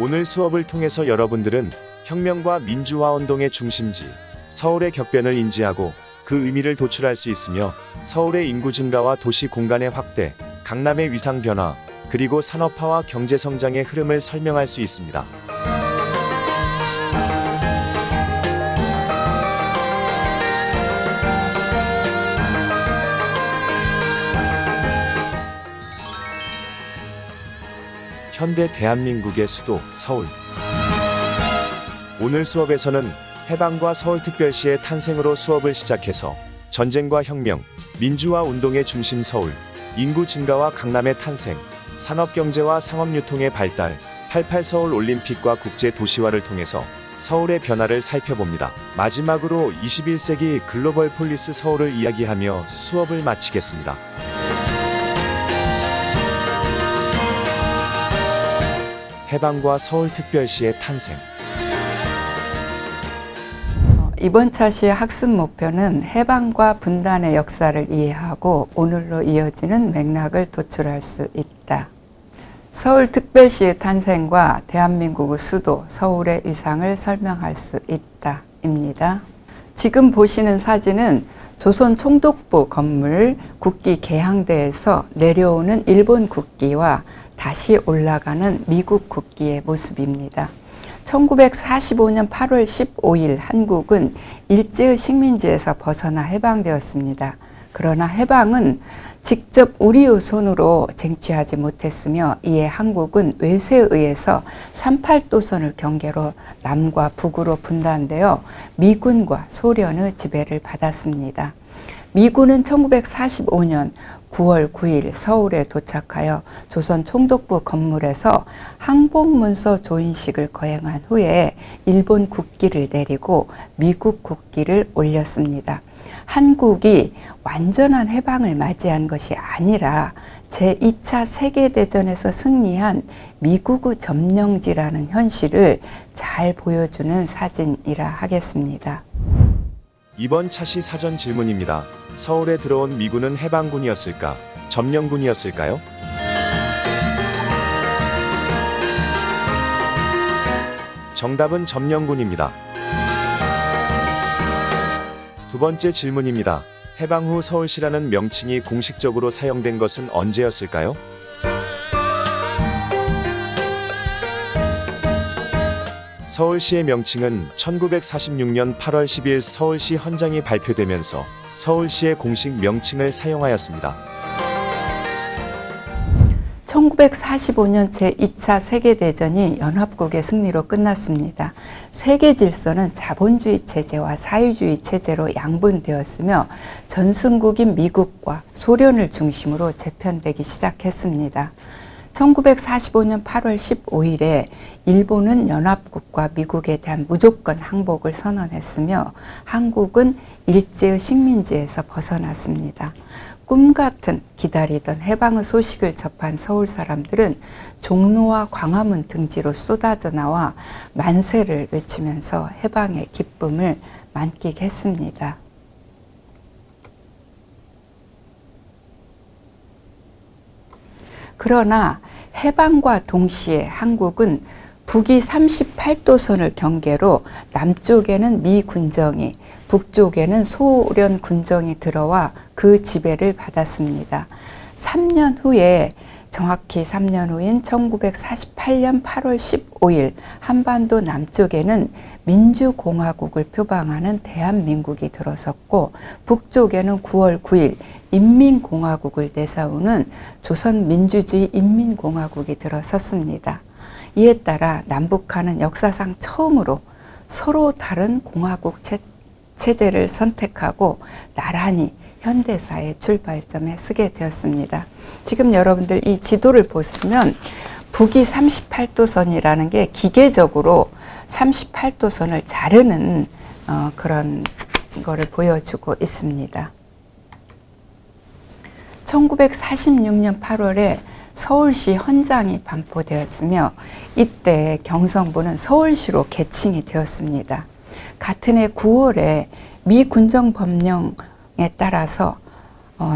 오늘 수업을 통해서 여러분들은 혁명과 민주화 운동의 중심지, 서울의 격변을 인지하고 그 의미를 도출할 수 있으며 서울의 인구 증가와 도시 공간의 확대, 강남의 위상 변화, 그리고 산업화와 경제 성장의 흐름을 설명할 수 있습니다. 현대 대한민국의 수도 서울. 오늘 수업에서는 해방과 서울특별시의 탄생으로 수업을 시작해서 전쟁과 혁명, 민주화 운동의 중심 서울, 인구 증가와 강남의 탄생, 산업경제와 상업유통의 발달, 88 서울 올림픽과 국제도시화를 통해서 서울의 변화를 살펴봅니다. 마지막으로 21세기 글로벌 폴리스 서울을 이야기하며 수업을 마치겠습니다. 해방과 서울특별시의 탄생. 이번 차시의 학습 목표는 해방과 분단의 역사를 이해하고 오늘로 이어지는 맥락을 도출할 수 있다. 서울특별시의 탄생과 대한민국의 수도 서울의 위상을 설명할 수 있다 입니다. 지금 보시는 사진은 조선 총독부 건물 국기 개항대에서 내려오는 일본 국기와 다시 올라가는 미국 국기의 모습입니다. 1945년 8월 15일 한국은 일제의 식민지에서 벗어나 해방되었습니다. 그러나 해방은 직접 우리의 손으로 쟁취하지 못했으며 이에 한국은 외세에 의해서 38도선을 경계로 남과 북으로 분단되어 미군과 소련의 지배를 받았습니다. 미군은 1945년 9월 9일 서울에 도착하여 조선 총독부 건물에서 항복문서 조인식을 거행한 후에 일본 국기를 내리고 미국 국기를 올렸습니다. 한국이 완전한 해방을 맞이한 것이 아니라 제2차 세계대전에서 승리한 미국의 점령지라는 현실을 잘 보여주는 사진이라 하겠습니다. 이번 차시 사전 질문입니다. 서울에 들어온 미군은 해방군이었을까? 점령군이었을까요? 정답은 점령군입니다. 두 번째 질문입니다. 해방 후 서울시라는 명칭이 공식적으로 사용된 것은 언제였을까요? 서울시의 명칭은 1946년 8월 10일 서울시 헌장이 발표되면서 서울시의 공식 명칭을 사용하였습니다. 1945년 제2차 세계대전이 연합국의 승리로 끝났습니다. 세계 질서는 자본주의 체제와 사회주의 체제로 양분되었으며 전승국인 미국과 소련을 중심으로 재편되기 시작했습니다. 1945년 8월 15일에 일본은 연합국과 미국에 대한 무조건 항복을 선언했으며 한국은 일제의 식민지에서 벗어났습니다. 꿈같은 기다리던 해방의 소식을 접한 서울 사람들은 종로와 광화문 등지로 쏟아져 나와 만세를 외치면서 해방의 기쁨을 만끽했습니다. 그러나 해방과 동시에 한국은 북위 38도선을 경계로 남쪽에는 미 군정이, 북쪽에는 소련 군정이 들어와 그 지배를 받았습니다. 3년 후에 정확히 3년 후인 1948년 8월 15일 한반도 남쪽에는 민주공화국을 표방하는 대한민국이 들어섰고 북쪽에는 9월 9일 인민공화국을 내세우는 조선민주주의 인민공화국이 들어섰습니다. 이에 따라 남북한은 역사상 처음으로 서로 다른 공화국 체제를 선택하고 나란히 현대사의 출발점에 서게 되었습니다. 지금 여러분들 이 지도를 보시면 북위 38도선이라는 게 기계적으로 38도선을 자르는 그런 거를 보여주고 있습니다. 1946년 8월에 서울시 헌장이 반포되었으며 이때 경성부는 서울시로 개칭이 되었습니다. 같은 해 9월에 미 군정법령에 따라서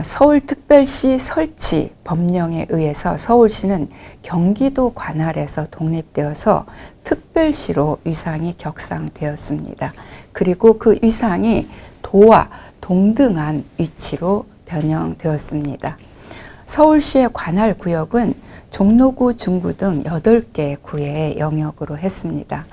서울특별시 설치 법령에 의해서 서울시는 경기도 관할에서 독립되어서 특별시로 위상이 격상되었습니다. 그리고 그 위상이 도와 동등한 위치로 변형되었습니다. 서울시의 관할 구역은 종로구, 중구 등 8개 구의 영역으로 했습니다.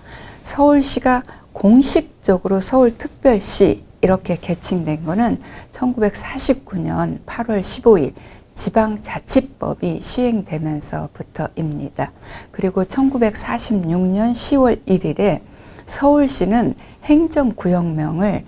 서울시가 공식적으로 서울특별시 이렇게 개칭된 것은 1949년 8월 15일 지방자치법이 시행되면서부터입니다. 그리고 1946년 10월 1일에 서울시는 행정구역명을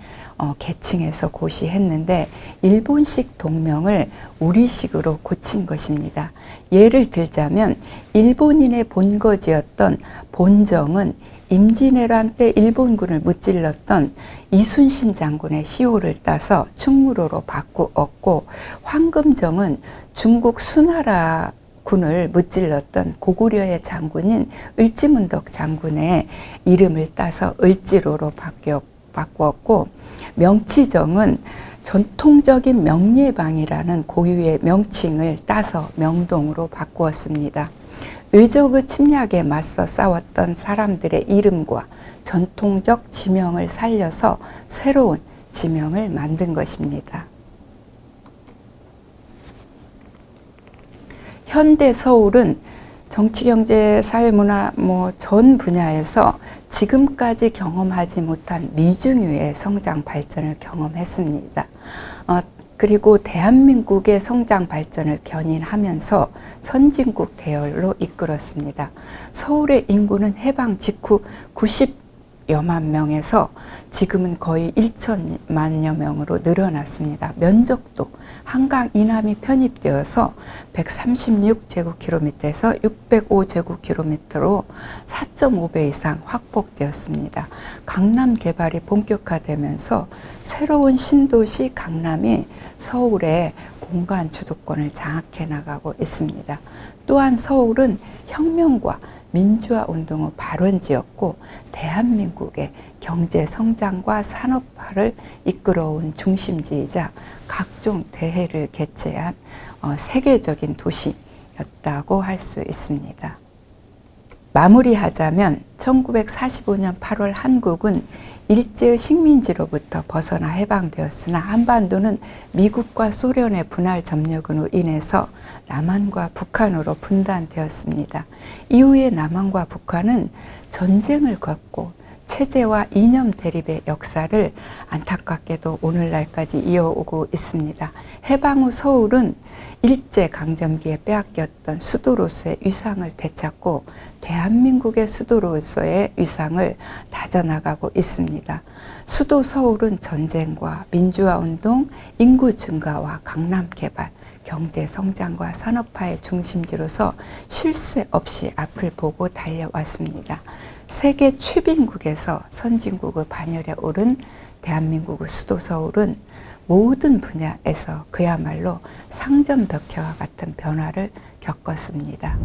개칭해서 고시했는데 일본식 동명을 우리식으로 고친 것입니다. 예를 들자면 일본인의 본거지였던 본정은 임진왜란 때 일본군을 무찔렀던 이순신 장군의 시호를 따서 충무로로 바꾸었고, 황금정은 중국 수나라 군을 무찔렀던 고구려의 장군인 을지문덕 장군의 이름을 따서 을지로로 바꾸었고, 명치정은 전통적인 명예방이라는 고유의 명칭을 따서 명동으로 바꾸었습니다. 외적의 침략에 맞서 싸웠던 사람들의 이름과 전통적 지명을 살려서 새로운 지명을 만든 것입니다. 현대 서울은 정치, 경제, 사회, 문화 전 분야에서 지금까지 경험하지 못한 미중유의 성장 발전을 경험했습니다. 그리고 대한민국의 성장 발전을 견인하면서 선진국 대열로 이끌었습니다. 서울의 인구는 해방 직후 90여만 명에서 지금은 거의 1천만여 명으로 늘어났습니다. 면적도 한강 이남이 편입되어서 136제곱킬로미터에서 605제곱킬로미터로 4.5배 이상 확폭되었습니다. 강남 개발이 본격화되면서 새로운 신도시 강남이 서울의 공간 주도권을 장악해 나가고 있습니다. 또한 서울은 혁명과 민주화 운동의 발원지였고 대한민국의 경제 성장과 산업화를 이끌어온 중심지이자 각종 대회를 개최한 세계적인 도시였다고 할 수 있습니다. 마무리하자면 1945년 8월 한국은 일제의 식민지로부터 벗어나 해방되었으나 한반도는 미국과 소련의 분할 점령으로 인해서 남한과 북한으로 분단되었습니다. 이후에 남한과 북한은 전쟁을 겪고 체제와 이념 대립의 역사를 안타깝게도 오늘날까지 이어오고 있습니다. 해방 후 서울은 일제강점기에 빼앗겼던 수도로서의 위상을 되찾고 대한민국의 수도로서의 위상을 다져나가고 있습니다. 수도 서울은 전쟁과 민주화운동, 인구 증가와 강남 개발, 경제 성장과 산업화의 중심지로서 쉴 새 없이 앞을 보고 달려왔습니다. 세계 최빈국에서 선진국의 반열에 오른 대한민국의 수도 서울은 모든 분야에서 그야말로 상전벽해와 같은 변화를 겪었습니다.